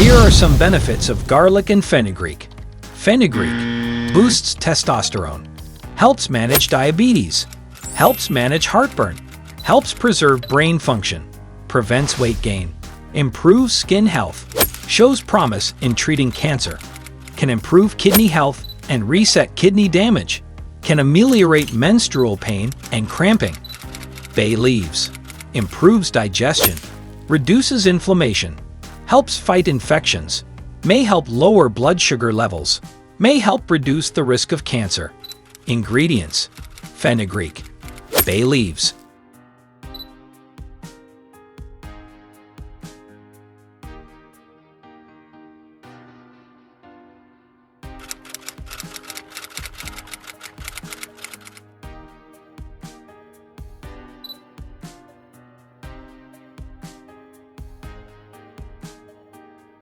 Here are some benefits of garlic and fenugreek. Fenugreek boosts testosterone, helps manage diabetes, helps manage heartburn, helps preserve brain function, prevents weight gain, improves skin health, shows promise in treating cancer, can improve kidney health and reset kidney damage, can ameliorate menstrual pain and cramping. Bay leaves improves digestion, reduces inflammation, helps fight infections, may help lower blood sugar levels, may help reduce the risk of cancer. Ingredients: fenugreek, bay leaves,